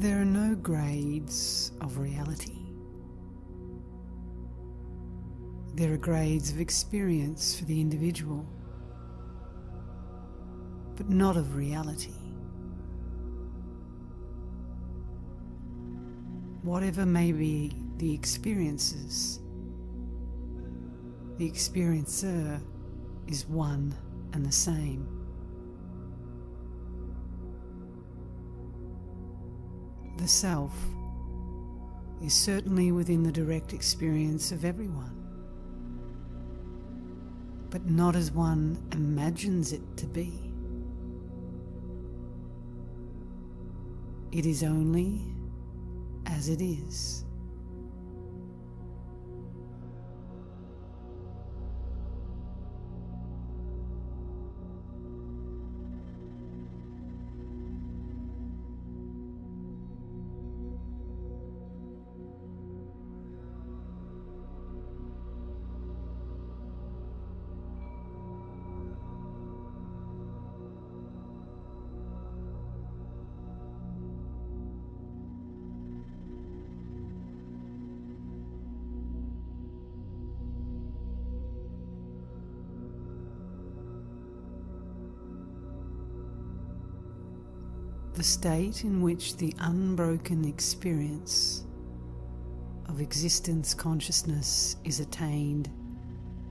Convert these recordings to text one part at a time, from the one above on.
There are no grades of reality. There are grades of experience for the individual, but not of reality. Whatever may be the experiences, the experiencer is one and the same. The self is certainly within the direct experience of everyone, but not as one imagines it to be. It is only as it is. The state in which the unbroken experience of existence consciousness is attained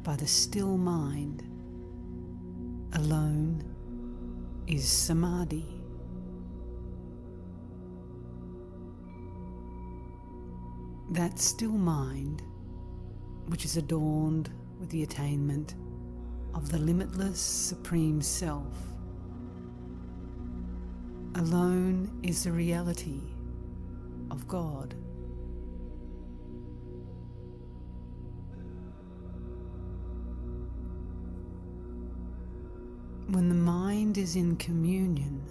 by the still mind alone is Samadhi. That still mind, which is adorned with the attainment of the limitless Supreme Self, alone is the reality of God. When the mind is in communion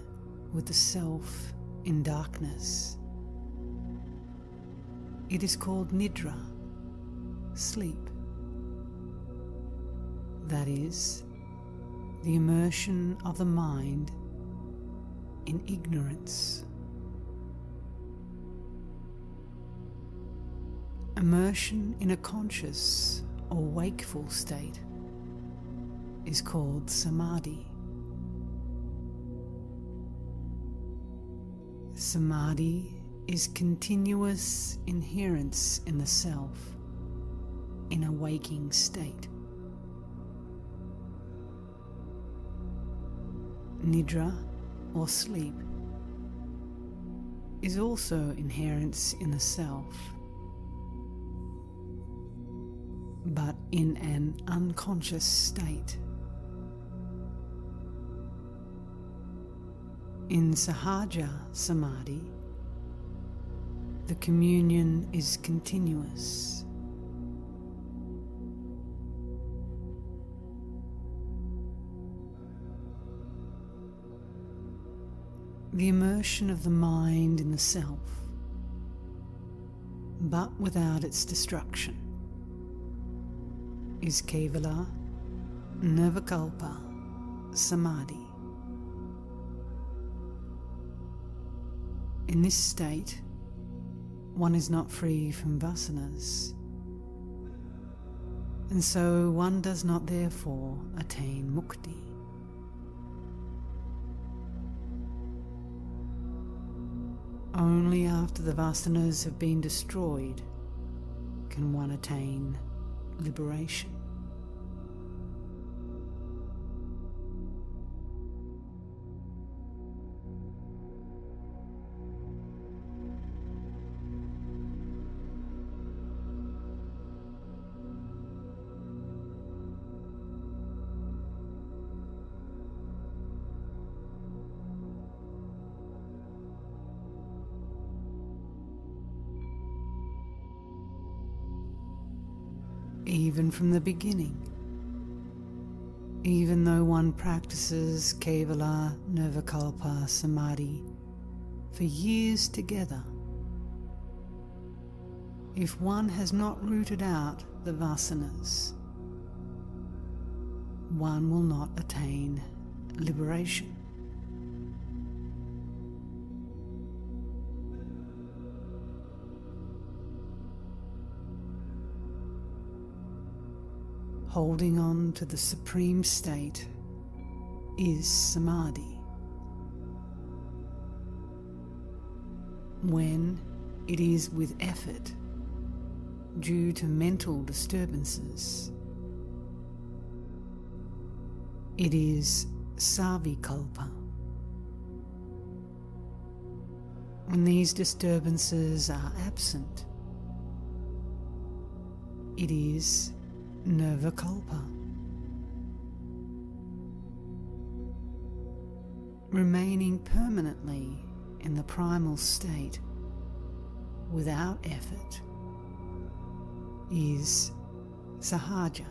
with the Self in darkness, it is called Nidra, sleep. That is, the immersion of the mind in ignorance. Immersion in a conscious or wakeful state is called Samadhi. Samadhi is continuous inherence in the self in a waking state. Nidra, or sleep, is also inherence in the self, but in an unconscious state. In Sahaja Samadhi, the communion is continuous. The immersion of the mind in the self, but without its destruction, is Kevala Nirvikalpa Samadhi. In this state, one is not free from vasanas, and so one does not therefore attain mukti. Only after the vasanas have been destroyed can one attain liberation. Even from the beginning, even though one practices Kevala Nirvikalpa Samadhi for years together, if one has not rooted out the vasanas, one will not attain liberation. holding on to the supreme state is samadhi. When it is with effort due to mental disturbances, it is savikalpa. When these disturbances are absent, it is nirvikalpa. Remaining permanently in the primal state without effort is sahaja.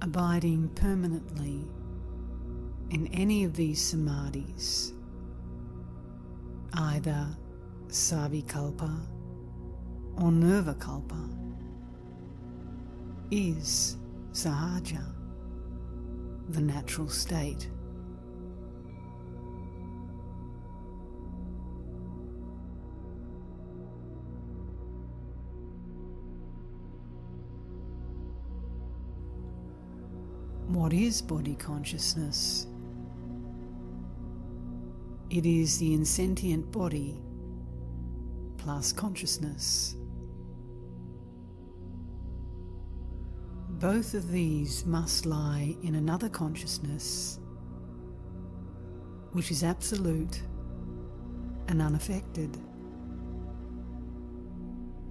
Abiding permanently in any of these samadhis, either savikalpa or nirvikalpa, is sahaja, the natural state. What is body consciousness? It is the insentient body plus consciousness. Both of these must lie in another consciousness, which is absolute and unaffected,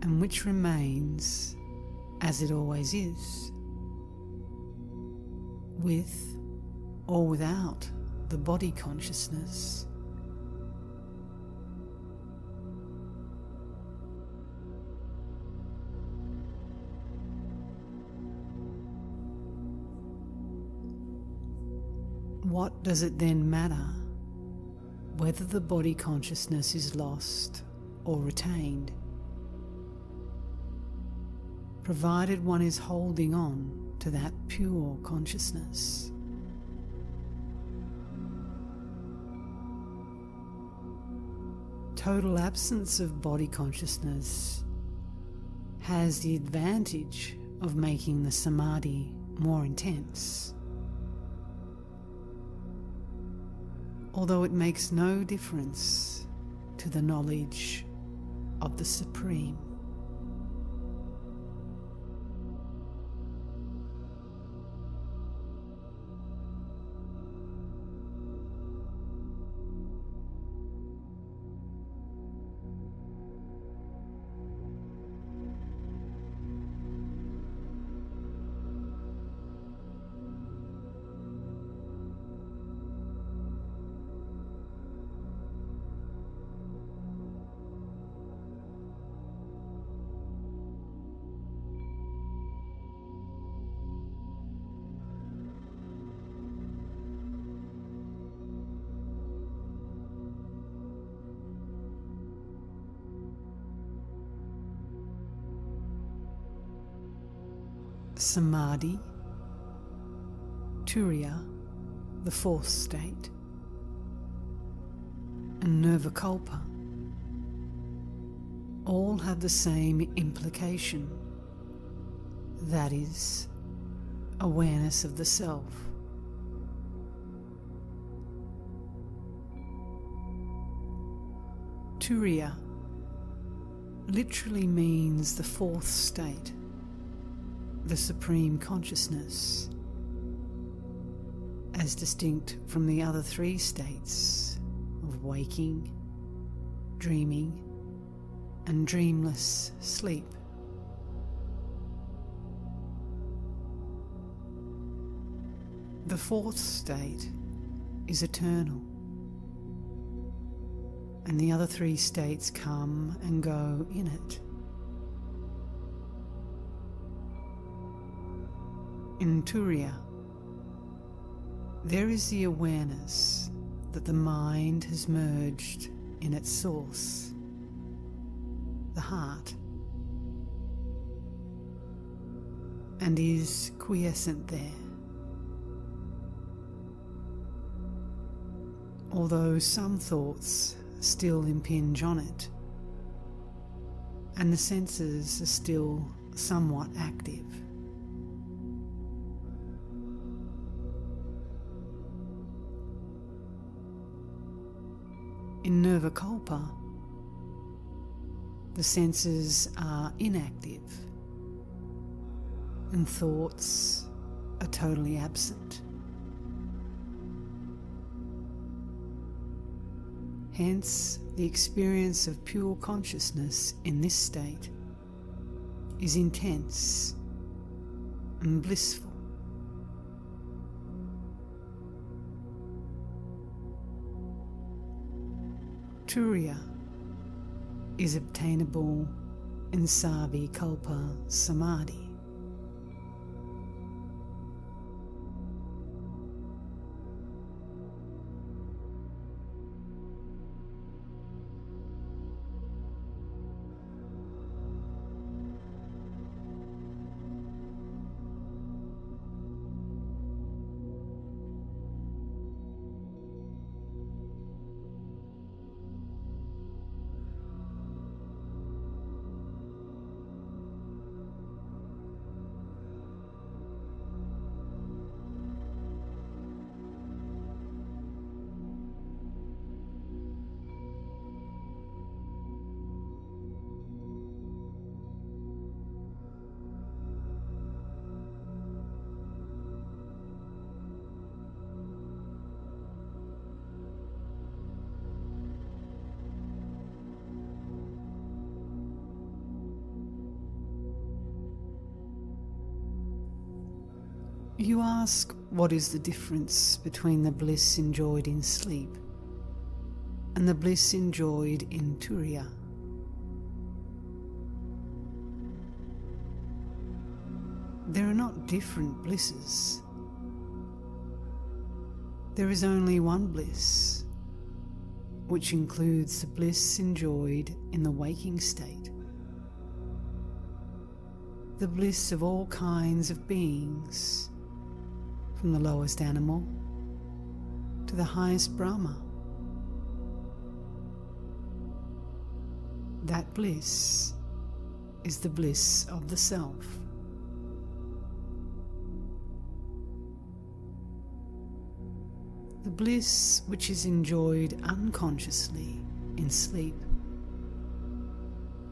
and which remains as it always is, with or without the body consciousness. What does it then matter whether the body consciousness is lost or retained, provided one is holding on to that pure consciousness? Total absence of body consciousness has the advantage of making the samadhi more intense, although it makes no difference to the knowledge of the Supreme. Samadhi, Turiya, the fourth state, and nirvikalpa all have the same implication, that is, awareness of the self. Turiya literally means the fourth state, the supreme consciousness, as distinct from the other three states of waking, dreaming, and dreamless sleep. The fourth state is eternal, and the other three states come and go in it. In Turiya, there is the awareness that the mind has merged in its source, the heart, and is quiescent there. Although some thoughts still impinge on it, and the senses are still somewhat active. In Nirvikalpa, the senses are inactive and thoughts are totally absent. Hence, the experience of pure consciousness in this state is intense and blissful. Turiya is obtainable in Savikalpa Samadhi. You ask, what is the difference between the bliss enjoyed in sleep and the bliss enjoyed in Turiya? There are not different blisses. There is only one bliss, which includes the bliss enjoyed in the waking state, the bliss of all kinds of beings, from the lowest animal to the highest Brahma. That bliss is the bliss of the self. The bliss which is enjoyed unconsciously in sleep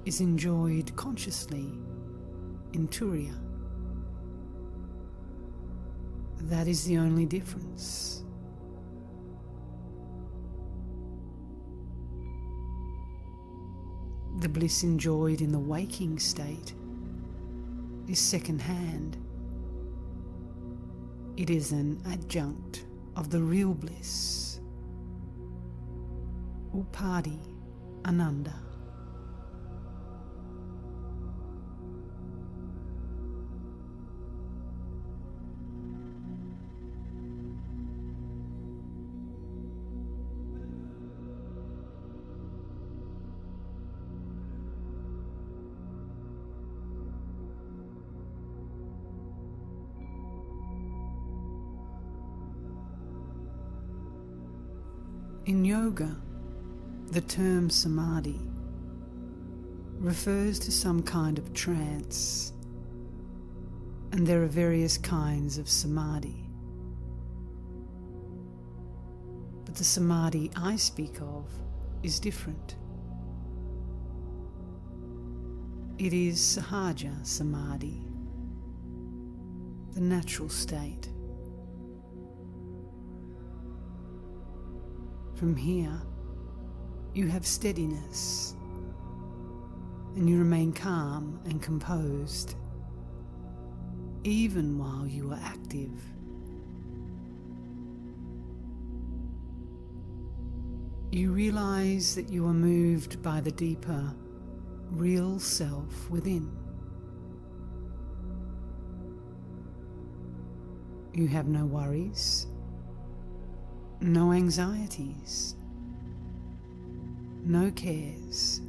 is enjoyed consciously in Turiya. That is the only difference. The bliss enjoyed in the waking state is second-hand. It is an adjunct of the real bliss, Upadi Ananda. In yoga, the term samadhi refers to some kind of trance, and there are various kinds of samadhi. But the samadhi I speak of is different. It is sahaja samadhi, the natural state. From here, you have steadiness, and you remain calm and composed, even while you are active. You realize that you are moved by the deeper, real self within. You have no worries, no anxieties, no cares,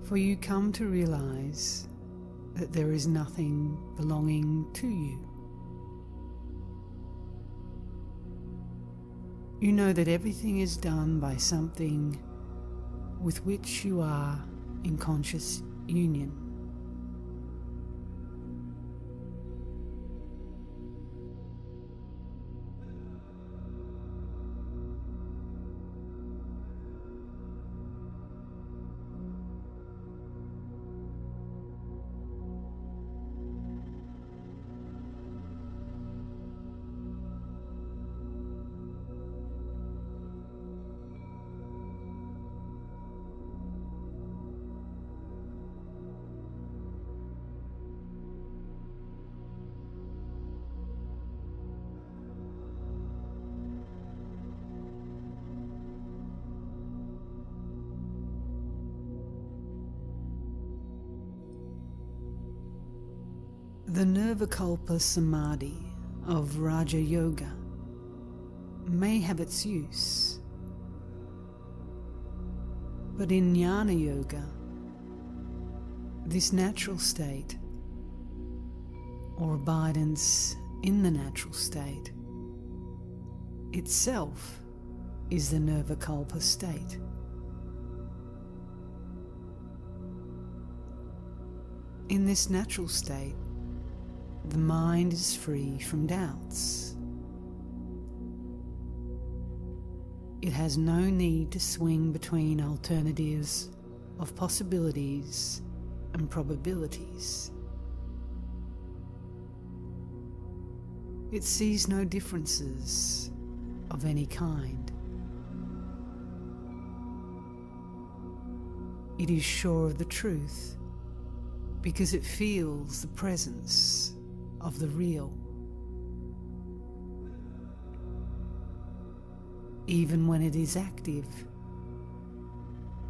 for you come to realize that there is nothing belonging to you. You know that everything is done by something with which you are in conscious union. The Nirvikalpa Samadhi of Raja Yoga may have its use, but in Jnana Yoga, this natural state, or abidance in the natural state, itself is the Nirvikalpa state. In this natural state, the mind is free from doubts. It has no need to swing between alternatives of possibilities and probabilities. It sees no differences of any kind. It is sure of the truth because it feels the presence of the real. Even when it is active,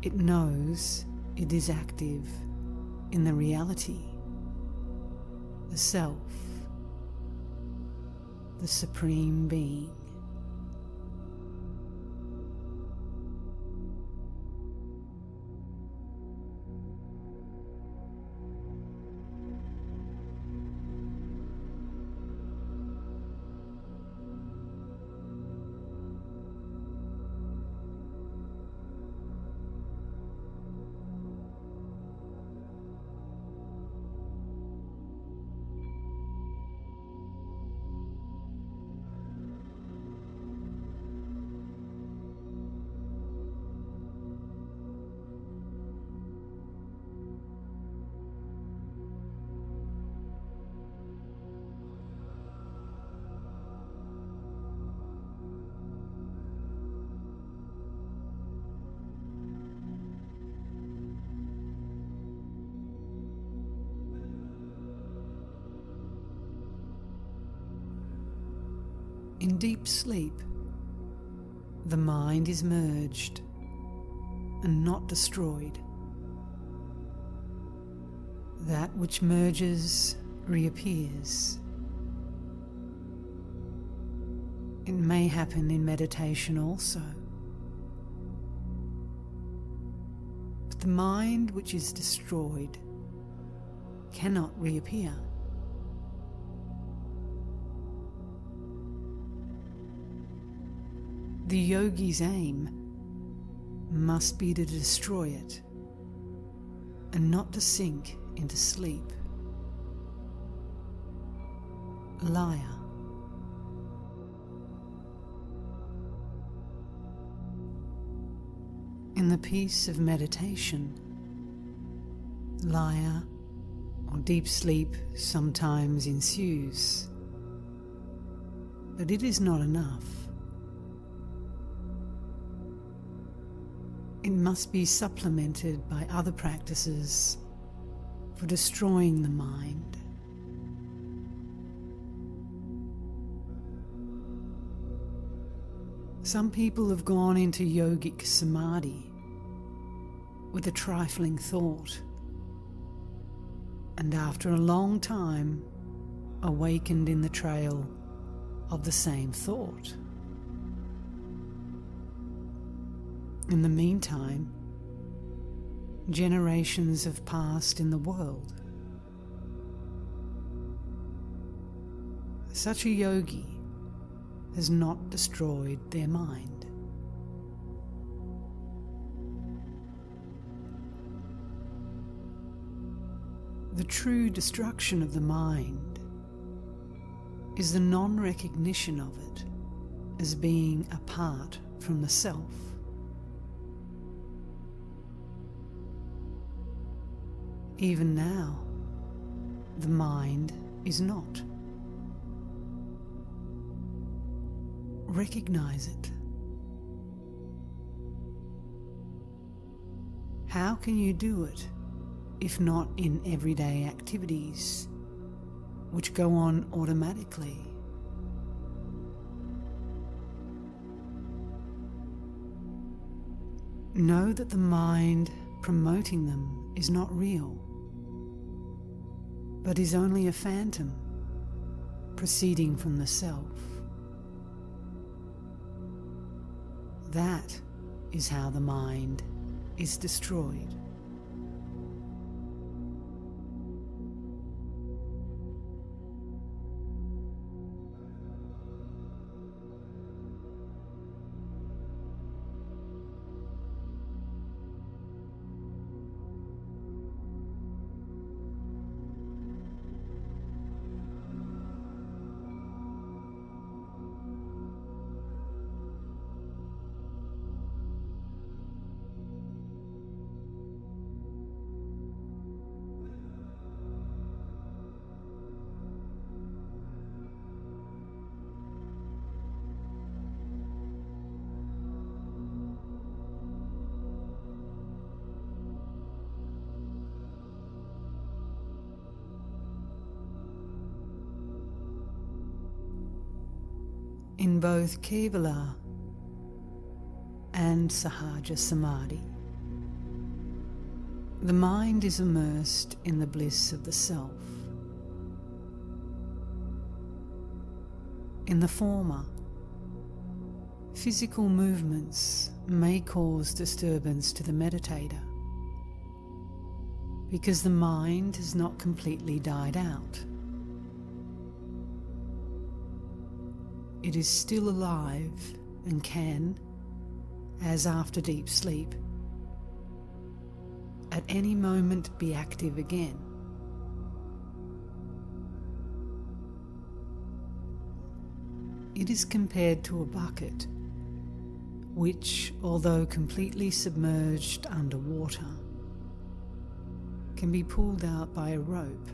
it knows it is active in the reality, the self, the Supreme Being. In deep sleep, the mind is merged and not destroyed. That which merges reappears. It may happen in meditation also. But the mind which is destroyed cannot reappear. The yogi's aim must be to destroy it and not to sink into sleep. Laya. In the peace of meditation, laya or deep sleep sometimes ensues, but it is not enough. It must be supplemented by other practices for destroying the mind. Some people have gone into yogic samadhi with a trifling thought, and after a long time awakened in the trail of the same thought. In the meantime, generations have passed in the world. Such a yogi has not destroyed their mind. The true destruction of the mind is the non-recognition of it as being apart from the self. Even now, the mind is not. Recognize it. How can you do it if not in everyday activities which go on automatically? Know that the mind promoting them is not real, but is only a phantom proceeding from the self. That is how the mind is destroyed. In both Kevala and Sahaja Samadhi, the mind is immersed in the bliss of the self. In the former, physical movements may cause disturbance to the meditator because the mind has not completely died out. It is still alive and can, as after deep sleep, at any moment be active again. It is compared to a bucket, which, although completely submerged under water, can be pulled out by a rope,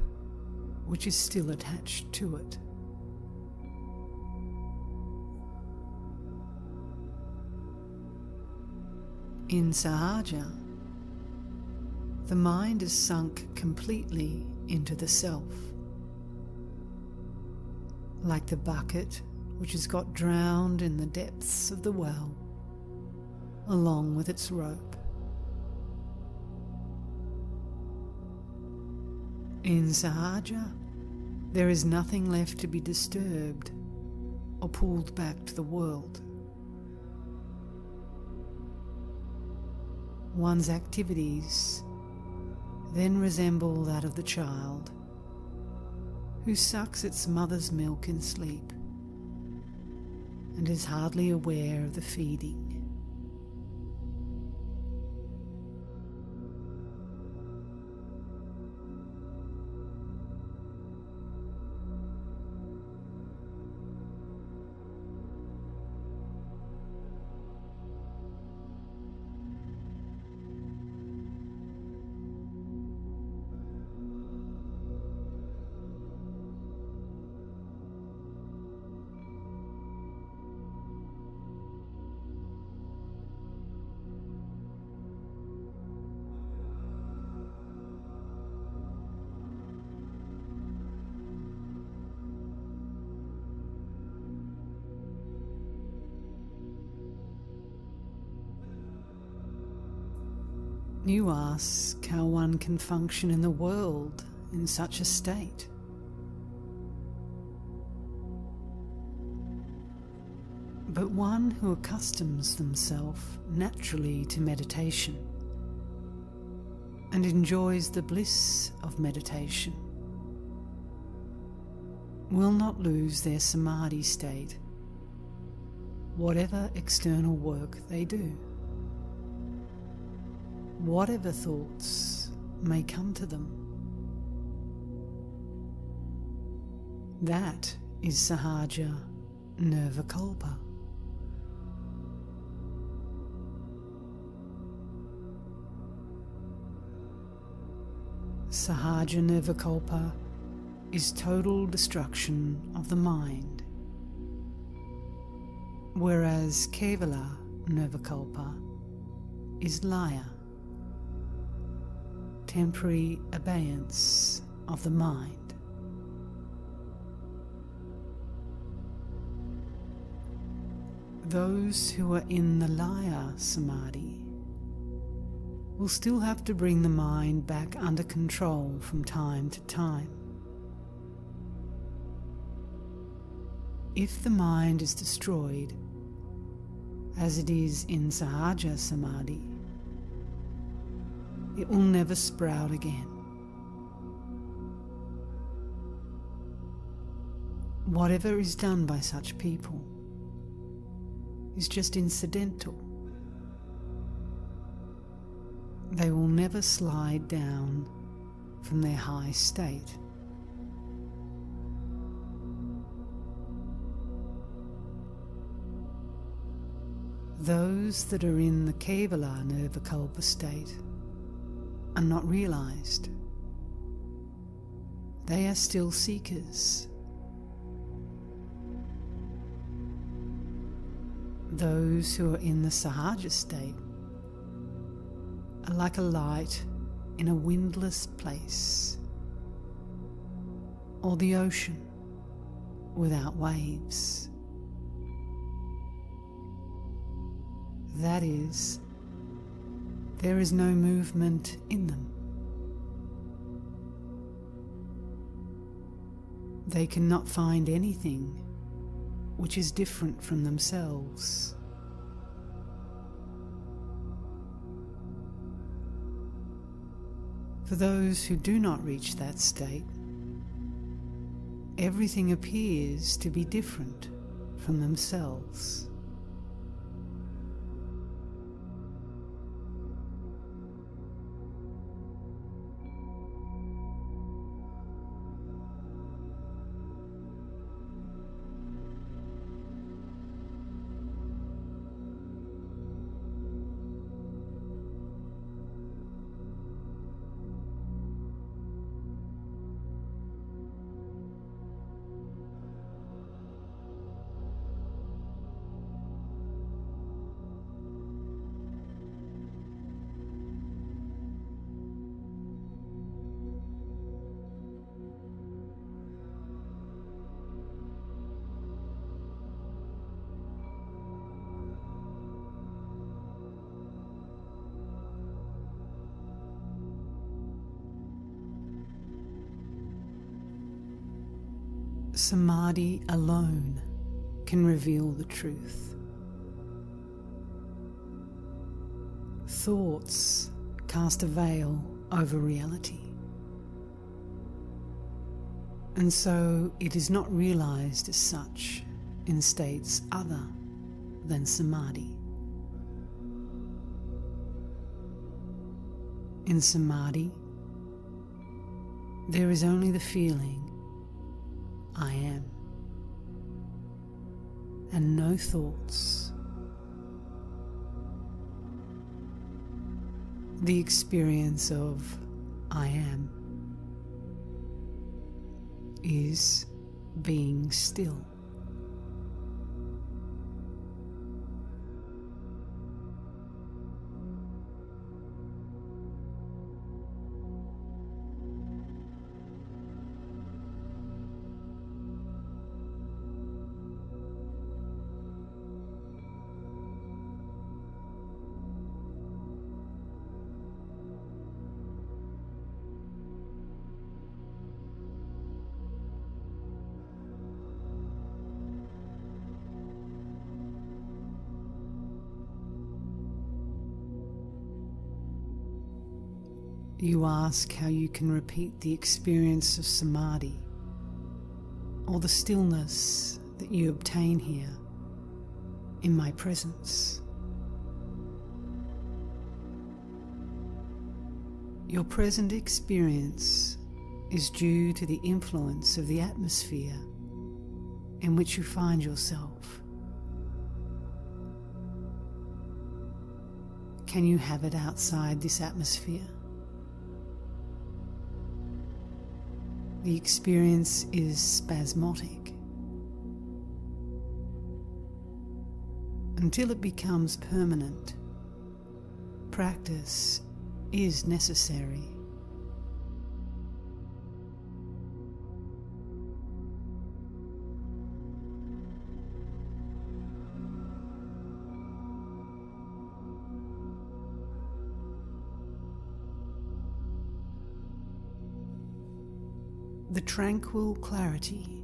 which is still attached to it. In Sahaja, the mind is sunk completely into the self, like the bucket which has got drowned in the depths of the well, along with its rope. In Sahaja, there is nothing left to be disturbed or pulled back to the world. One's activities then resemble that of the child who sucks its mother's milk in sleep and is hardly aware of the feeding. You ask how one can function in the world in such a state. But one who accustoms themselves naturally to meditation and enjoys the bliss of meditation will not lose their samadhi state, whatever external work they do, whatever thoughts may come to them. That is sahaja nirvikalpa. Sahaja nirvikalpa is total destruction of the mind, whereas kevala nirvikalpa is laya, temporary abeyance of the mind. Those who are in the laya samadhi will still have to bring the mind back under control from time to time. If the mind is destroyed, as it is in sahaja samadhi, it will never sprout again. Whatever is done by such people is just incidental. They will never slide down from their high state. Those that are in the kevala nirvikalpa state are not realized. They are still seekers. Those who are in the sahaja state are like a light in a windless place, or the ocean without waves. That is, there is no movement in them. They cannot find anything which is different from themselves. For those who do not reach that state, everything appears to be different from themselves. Samadhi alone can reveal the truth. Thoughts cast a veil over reality, and so it is not realized as such in states other than samadhi. In samadhi, there is only the feeling I am, and no thoughts. The experience of I am is being still. You ask how you can repeat the experience of samadhi, or the stillness that you obtain here in my presence. Your present experience is due to the influence of the atmosphere in which you find yourself. Can you have it outside this atmosphere? The experience is spasmodic. Until it becomes permanent, practice is necessary. The tranquil clarity,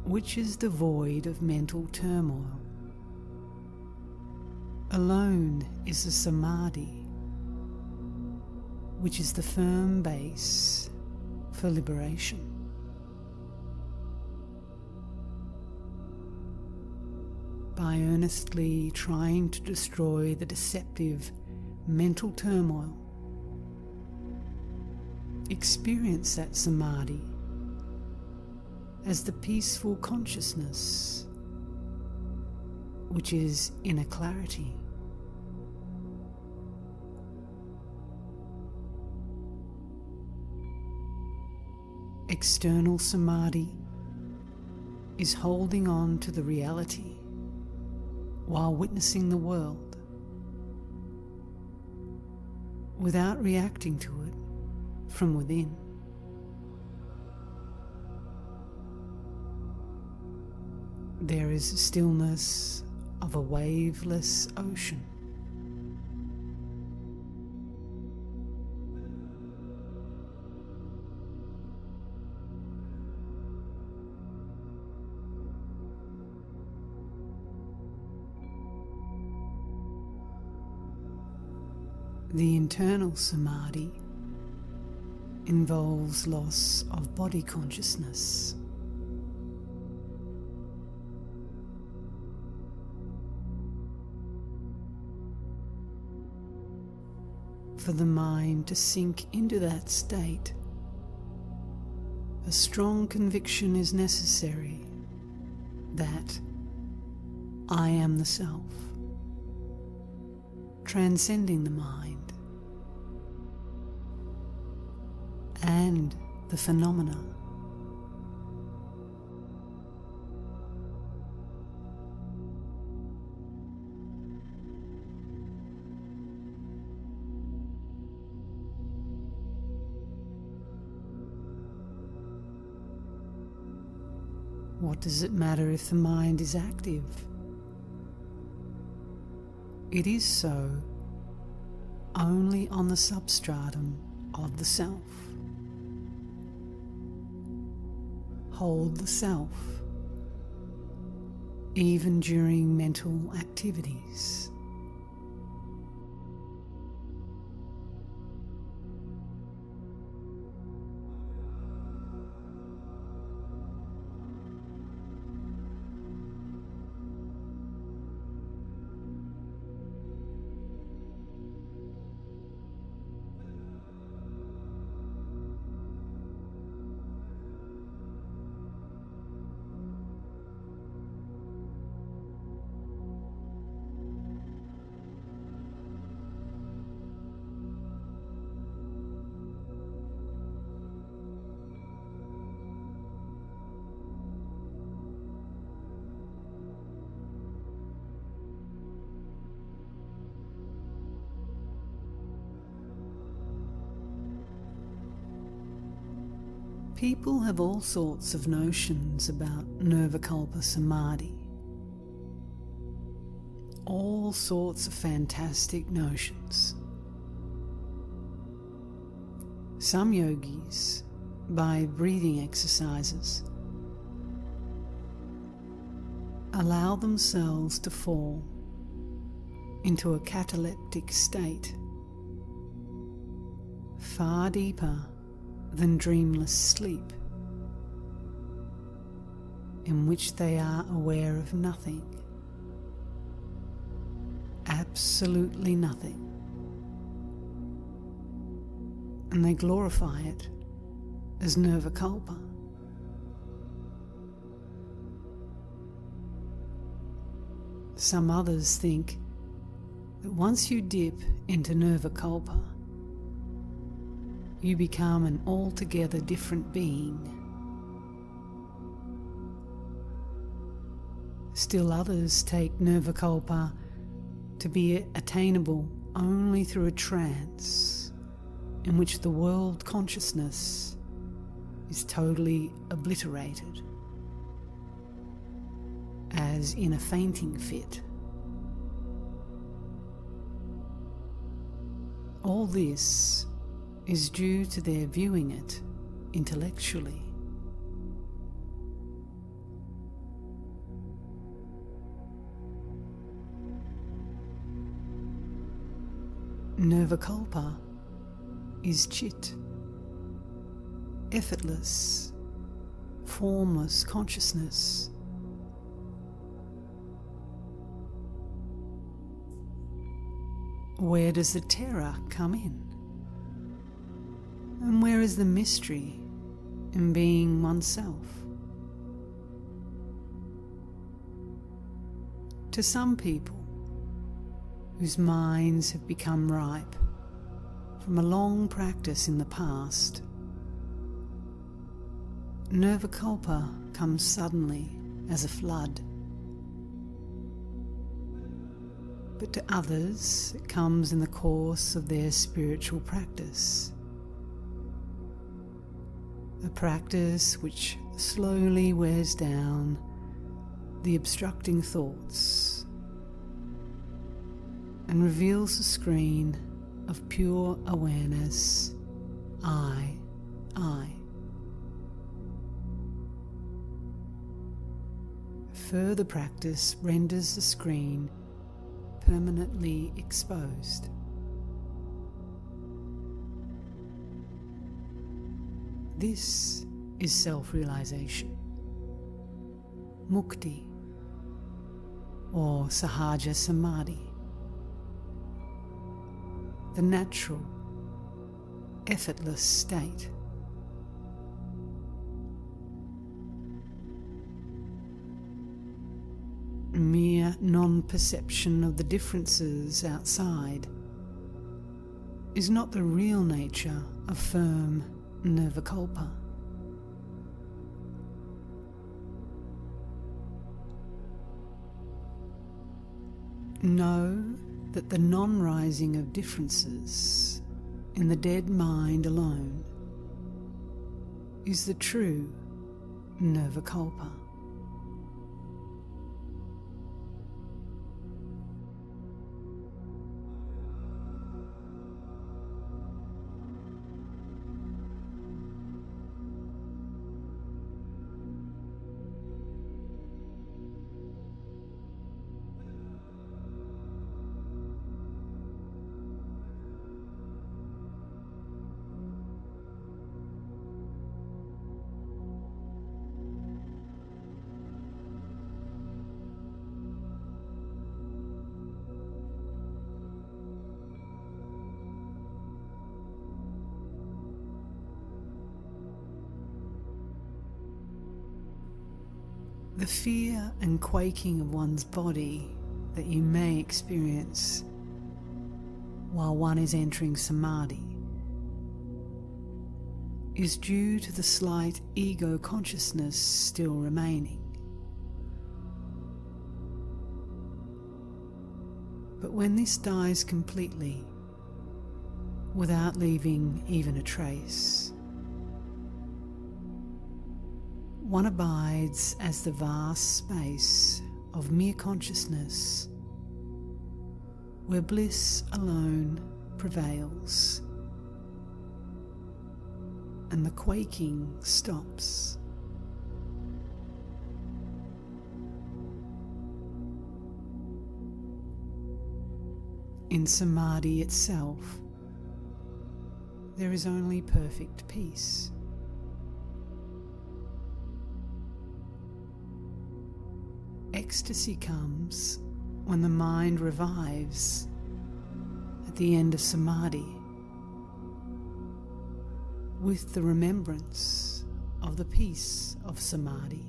which is devoid of mental turmoil, alone is the samadhi, which is the firm base for liberation. By earnestly trying to destroy the deceptive mental turmoil, experience that samadhi as the peaceful consciousness, which is inner clarity. External samadhi is holding on to the reality while witnessing the world, without reacting to it from within. There is a stillness of a waveless ocean. The internal samadhi involves loss of body consciousness. For the mind to sink into that state, a strong conviction is necessary that I am the self, transcending the mind and the phenomena. What does it matter if the mind is active? It is so only on the substratum of the self. Hold the self, even during mental activities. People have all sorts of notions about Nirvikalpa Samadhi. All sorts of fantastic notions. Some yogis, by breathing exercises, allow themselves to fall into a cataleptic state far deeper than dreamless sleep, in which they are aware of nothing, absolutely nothing, and they glorify it as nirvikalpa. Some others think that once you dip into nirvikalpa, you become an altogether different being. Still others take nirvikalpa to be attainable only through a trance in which the world consciousness is totally obliterated, as in a fainting fit. All this is due to their viewing it intellectually. Nirvikalpa is Chit, effortless, formless consciousness. Where does the terror come in? And where is the mystery in being oneself? To some people, whose minds have become ripe from a long practice in the past, nirvikalpa comes suddenly as a flood. But to others, it comes in the course of their spiritual practice. A practice which slowly wears down the obstructing thoughts and reveals a screen of pure awareness, I. Further practice renders the screen permanently exposed. This is self-realization, mukti, or sahaja samadhi, the natural, effortless state. Mere non-perception of the differences outside is not the real nature of firm nirvikalpa. Know that the non-rising of differences in the dead mind alone is the true nirvikalpa. The fear and quaking of one's body that you may experience while one is entering samadhi is due to the slight ego consciousness still remaining. But when this dies completely, without leaving even a trace, one abides as the vast space of mere consciousness, where bliss alone prevails, and the quaking stops. In samadhi itself, there is only perfect peace. Ecstasy comes when the mind revives at the end of samadhi with the remembrance of the peace of samadhi.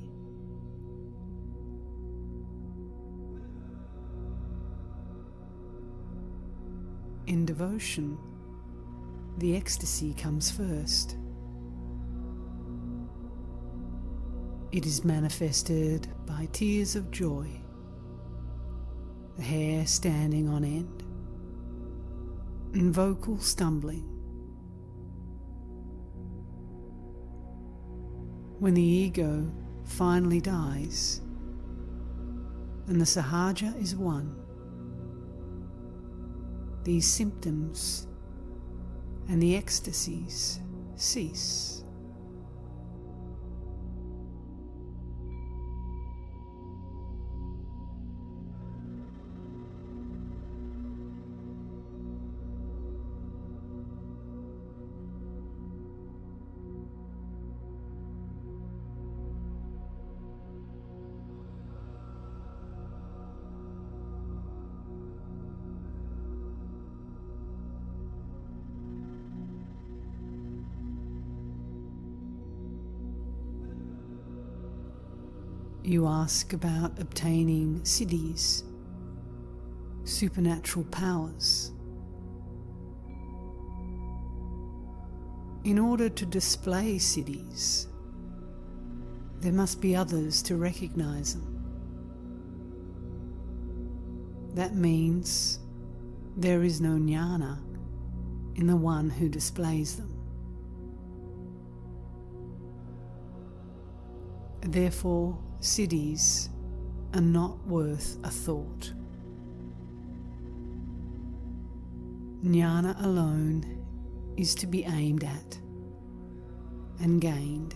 In devotion, the ecstasy comes first. It is manifested by tears of joy, the hair standing on end, and vocal stumbling. When the ego finally dies and the sahaja is one, these symptoms and the ecstasies cease. You ask about obtaining siddhis, supernatural powers. In order to display siddhis, there must be others to recognize them. That means there is no jnana in the one who displays them. Therefore, siddhis are not worth a thought. Jnana alone is to be aimed at and gained.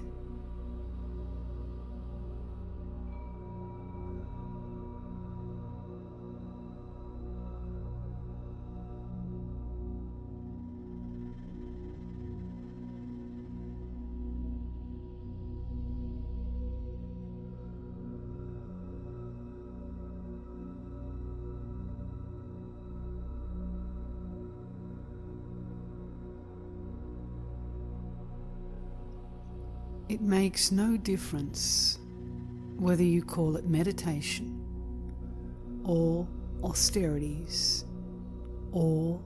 It makes no difference whether you call it meditation or austerities or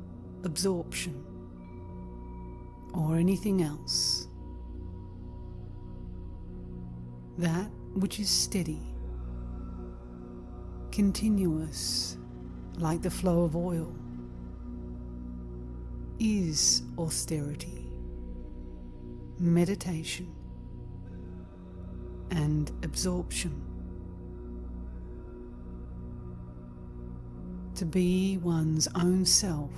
absorption or anything else. That which is steady, continuous, like the flow of oil, is austerity, meditation, and absorption. To be one's own self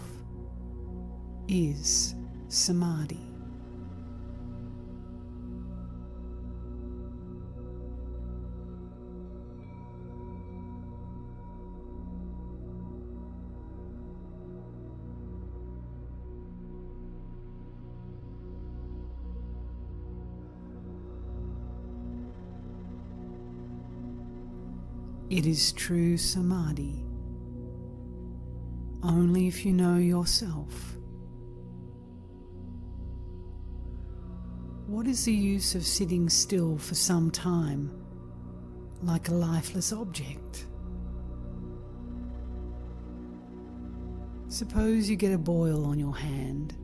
is samadhi. It is true samadhi only if you know yourself. What is the use of sitting still for some time like a lifeless object? Suppose you get a boil on your hand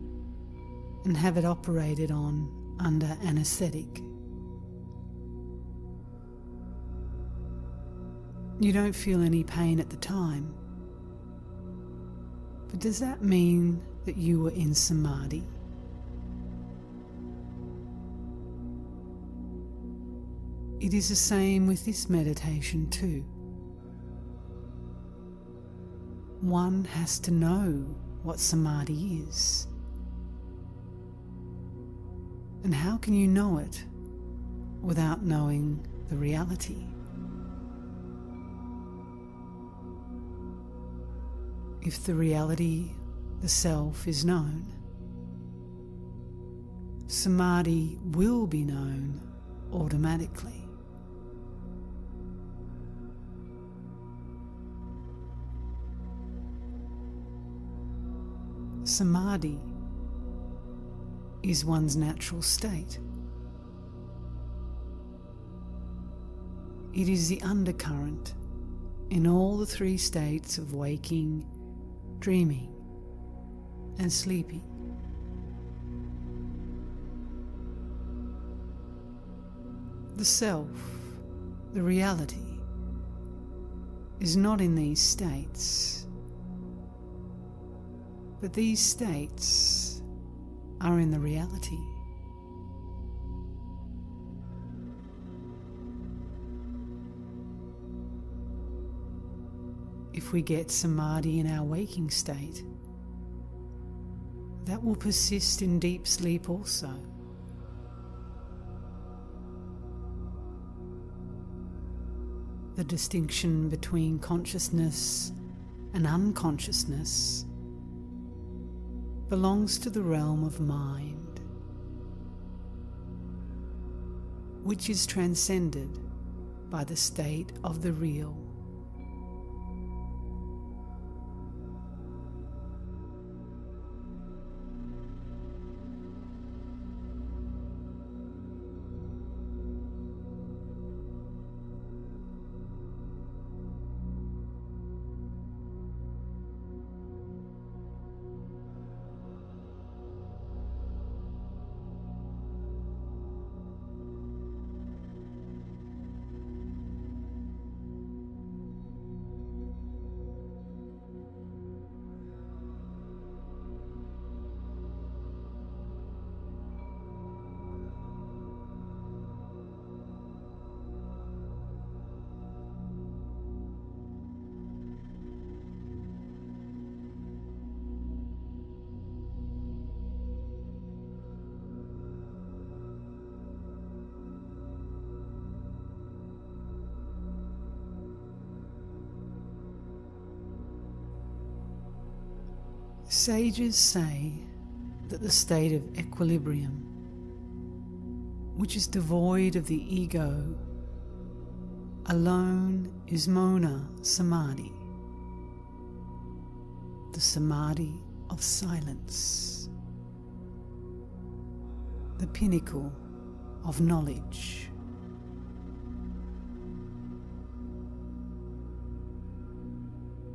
and have it operated on under anesthetic. You don't feel any pain at the time, but does that mean that you were in samadhi? It is the same with this meditation too. One has to know what samadhi is. And how can you know it without knowing the reality? If the reality, the self, is known, samadhi will be known automatically. Samadhi is one's natural state. It is the undercurrent in all the three states of waking, dreaming, and sleeping. The self, the reality, is not in these states, but these states are in the reality. If we get samadhi in our waking state, that will persist in deep sleep also. The distinction between consciousness and unconsciousness belongs to the realm of mind, which is transcended by the state of the real. Sages say that the state of equilibrium, which is devoid of the ego, alone is Mona Samadhi, the samadhi of silence, the pinnacle of knowledge.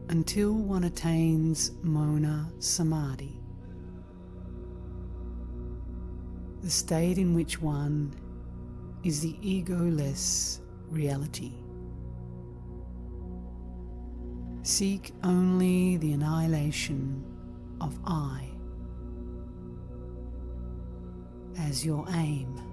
Until one attains Mona Samadhi, the state in which one is the egoless reality. Seek only the annihilation of I as your aim.